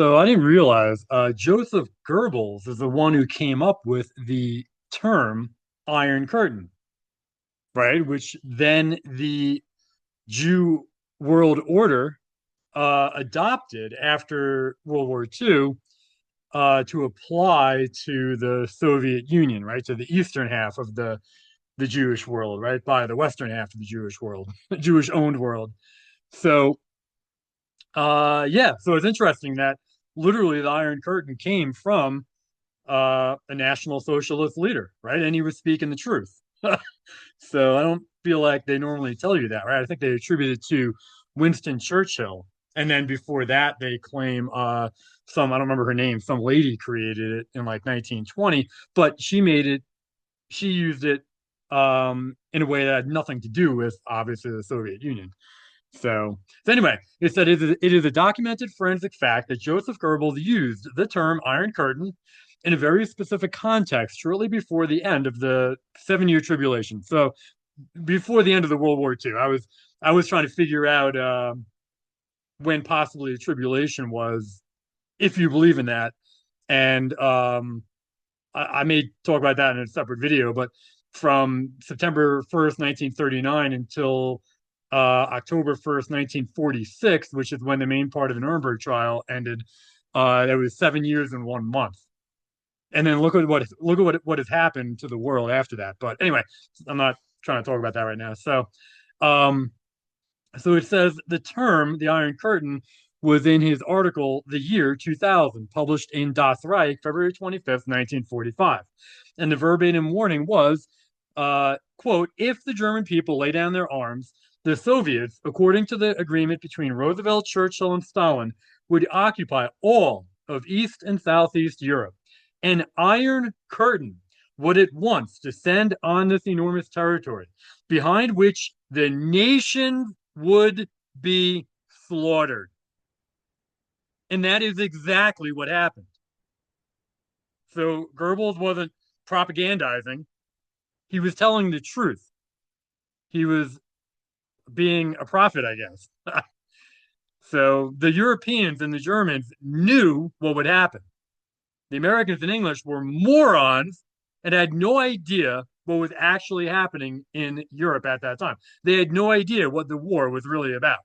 So I didn't realize Joseph Goebbels is the one who came up with the term Iron Curtain, right? Which then the Jew world order adopted after World War II to apply to the Soviet Union, right? To the eastern half of the Jewish world, right? By the western half of the Jewish world, Jewish owned world. So yeah, so it's interesting that literally the Iron Curtain came from a National Socialist leader, right? And he was speaking the truth. So I don't feel like they normally tell you that, right? I think they attribute it to Winston Churchill. And then before that, they claim I don't remember her name, some lady created it in like 1920, but she used it in a way that had nothing to do with obviously the Soviet Union. So anyway, it said it is a documented forensic fact that Joseph Goebbels used the term Iron Curtain in a very specific context shortly before the end of the 7 Year Tribulation. So before the end of the World War II, I was trying to figure out when possibly the tribulation was, if you believe in that, and I may talk about that in a separate video, but from September 1st, 1939 until October 1st, 1946, which is when the main part of the Nuremberg trial ended, that was 7 years and 1 month. And then look at what has happened to the world after that. But anyway, I'm not trying to talk about that right now. Um, so it says the term, the Iron Curtain, was in his article, The Year 2000, published in Das Reich, February 25th, 1945. And the verbatim warning was, quote, if the German people lay down their arms, the Soviets, according to the agreement between Roosevelt, Churchill, and Stalin, would occupy all of East and Southeast Europe. An Iron Curtain would at once descend on this enormous territory, behind which the nation would be slaughtered. And that is exactly what happened. So Goebbels wasn't propagandizing, he was telling the truth. He was being a prophet, I guess. So the Europeans and the Germans knew what would happen. The Americans and English were morons and had no idea what was actually happening in Europe at that time. They had no idea what the war was really about,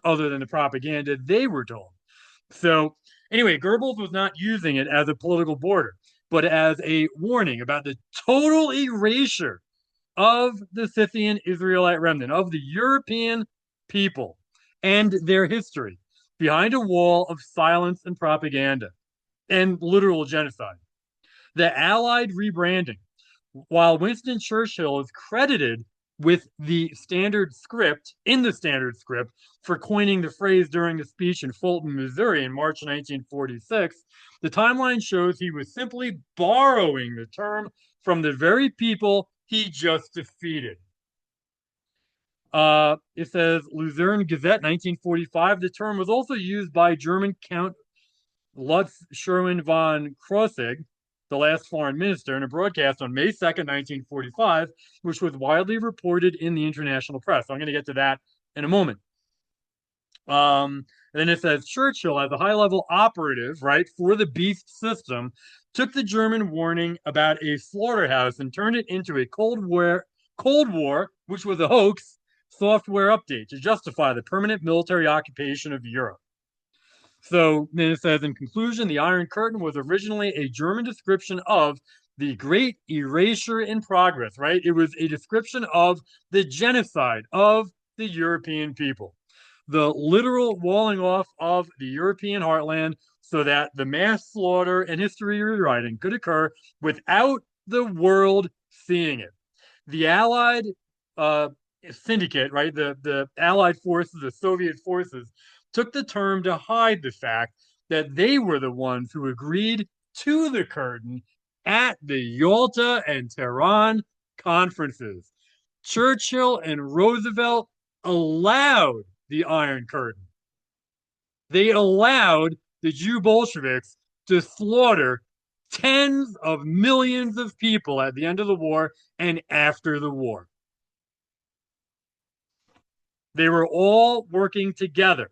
other than the propaganda they were told. So, anyway, Goebbels was not using it as a political border, but as a warning about the total erasure of the Scythian Israelite remnant, of the European people and their history behind a wall of silence and propaganda and literal genocide. The Allied rebranding, while Winston Churchill is credited with the standard script, in the standard script, for coining the phrase during the speech in Fulton, Missouri in March 1946, the timeline shows he was simply borrowing the term from the very people he just defeated. It says Luzerne Gazette, 1945. The term was also used by German Count Lutz Sherwin von Krosigk, the last foreign minister, in a broadcast on May 2nd, 1945, which was widely reported in the international press. So I'm going to get to that in a moment. Then it says Churchill, as a high level operative, right, for the beast system, took the German warning about a slaughterhouse and turned it into a Cold War, which was a hoax, software update to justify the permanent military occupation of Europe. So then it says, in conclusion, the Iron Curtain was originally a German description of the great erasure in progress, right? It was a description of the genocide of the European people, the literal walling off of the European heartland so that the mass slaughter and history rewriting could occur without the world seeing it. The Allied uh, syndicate, right? The Allied forces, the Soviet forces, took the term to hide the fact that they were the ones who agreed to the curtain at the Yalta and Tehran conferences. Churchill and Roosevelt allowed the Iron Curtain. They allowed the Jew Bolsheviks to slaughter tens of millions of people at the end of the war and after the war. They were all working together.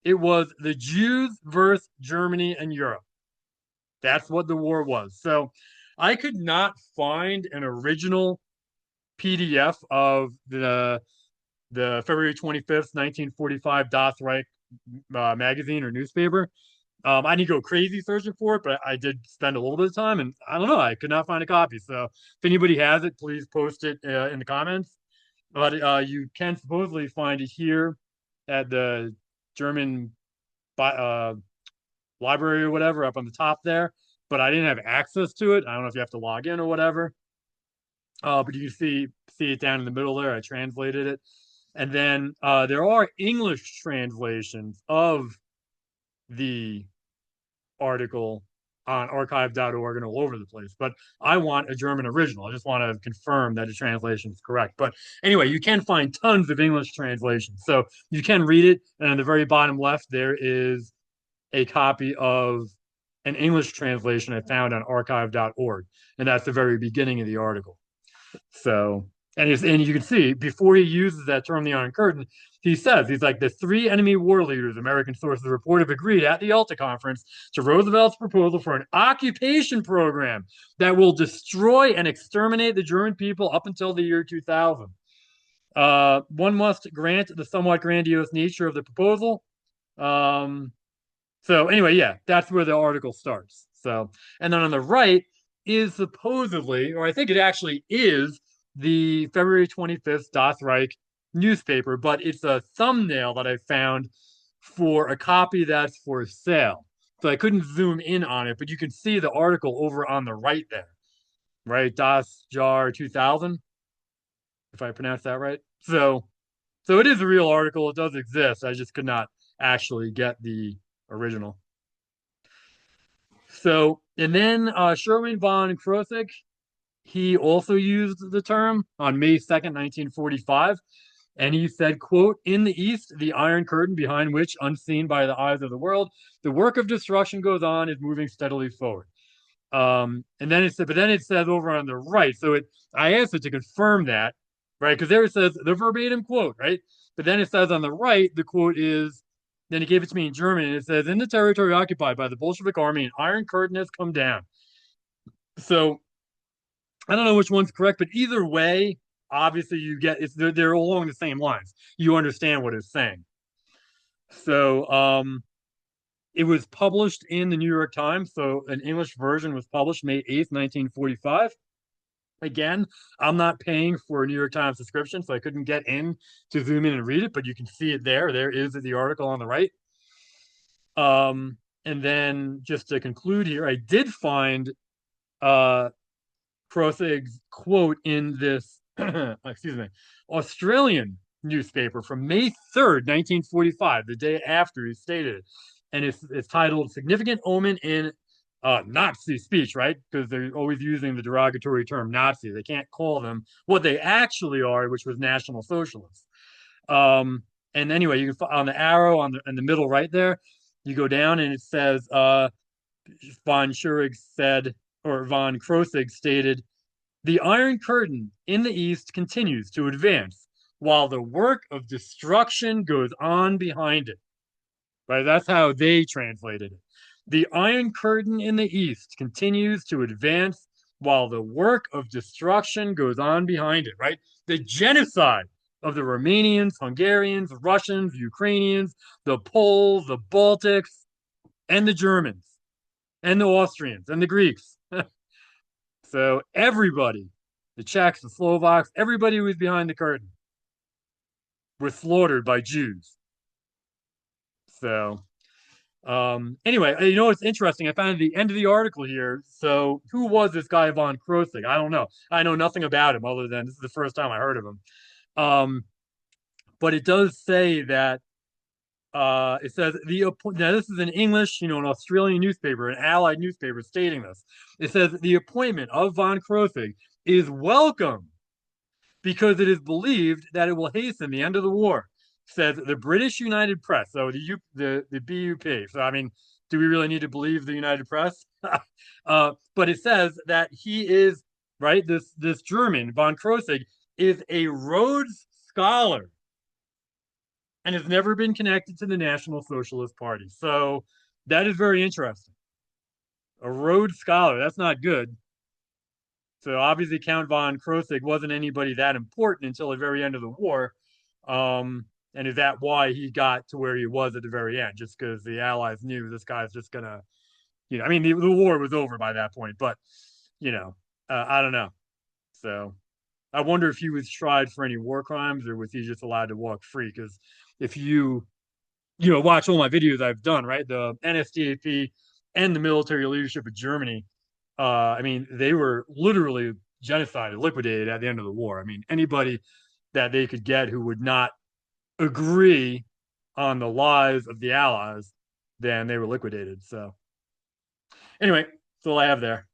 It was the Jews versus Germany and Europe. That's what the war was. So I could not find an original PDF of the February 25th, 1945 Das Reich magazine or newspaper. I didn't go crazy searching for it, but I did spend a little bit of time, and I don't know, I could not find a copy. So if anybody has it, please post it in the comments. But you can supposedly find it here at the German uh, library or whatever up on the top there. But I didn't have access to it. I don't know if you have to log in or whatever. But you can see it down in the middle there. I translated it, and then there are English translations of the article on archive.org and all over the place. But I want a German original. I just want to confirm that the translation is correct. But anyway, you can find tons of English translations. So you can read it. And on the very bottom left, there is a copy of an English translation I found on archive.org. And that's the very beginning of the article. So, and you can see before he uses that term, the Iron Curtain, he says, he's like, the three enemy war leaders, American sources report, have agreed at the Yalta Conference to Roosevelt's proposal for an occupation program that will destroy and exterminate the German people up until the year 2000. One must grant the somewhat grandiose nature of the proposal. Um, so anyway, yeah, that's where the article starts. So, and then on the right is supposedly, or I think it actually is, the February 25th Das Reich newspaper, but it's a thumbnail that I found for a copy that's for sale. So I couldn't zoom in on it, but you can see the article over on the right there, right? Das Jar 2000, if I pronounce that right. So it is a real article. It does exist. I just could not actually get the original. So, and then Sherman von Krosigk, he also used the term on May 2nd, 1945. And he said, quote, in the East, the Iron Curtain behind which, unseen by the eyes of the world, the work of destruction goes on is moving steadily forward. And then it said, but then it says over on the right. So I asked it to confirm that, right? Because there it says the verbatim quote, right? But then it says on the right, the quote is, then he gave it to me in German, and it says, in the territory occupied by the Bolshevik army, an iron curtain has come down. So I don't know which one's correct, but either way, obviously you get they're along the same lines. You understand what it's saying. So it was published in the New York Times. So an English version was published May 8th, 1945. Again, I'm not paying for a New York Times subscription, so I couldn't get in to zoom in and read it, but you can see it there. There is the article on the right. And then just to conclude here, I did find uh Krosig's quote in this excuse me, Australian newspaper from May 3rd, 1945, the day after he stated it. And it's titled Significant Omen in Nazi Speech, right? Because they're always using the derogatory term Nazi. They can't call them what they actually are, which was National Socialists. Um, and anyway, you can on the arrow in the middle right there, you go down and it says von Schurig said, or von Krosigk stated, the Iron Curtain in the East continues to advance while the work of destruction goes on behind it. Right? That's how they translated it. The Iron Curtain in the East continues to advance while the work of destruction goes on behind it, right? The genocide of the Romanians, Hungarians, Russians, Ukrainians, the Poles, the Baltics, and the Germans, and the Austrians, and the Greeks. So everybody, the Czechs, the Slovaks, everybody who was behind the curtain were slaughtered by Jews. So anyway, you know what's interesting? I found at the end of the article here. So who was this guy von Krosigk? I don't know. I know nothing about him other than this is the first time I heard of him. Um, but it does say that it says now this is in English, an Australian newspaper, an Allied newspaper stating this. It says the appointment of von Krosigk is welcome because it is believed that it will hasten the end of the war, says the British United Press. So the BUP. So I mean, do we really need to believe the United Press? But it says that he is right. This German von Krosigk is a Rhodes Scholar. and has never been connected to the National Socialist Party. So that is very interesting. A Rhodes Scholar, that's not good. So obviously, Count von Krosigk wasn't anybody that important until the very end of the war. And is that why he got to where he was at the very end? Just because the Allies knew this guy's just gonna, I mean, the war was over by that point, but I don't know. So I wonder if he was tried for any war crimes or was he just allowed to walk free? Because if watch all my videos I've done, right? The NSDAP and the military leadership of Germany, I mean, they were literally genocided, liquidated at the end of the war. I mean, anybody that they could get who would not agree on the lies of the Allies, then they were liquidated. So, anyway, that's all I have there.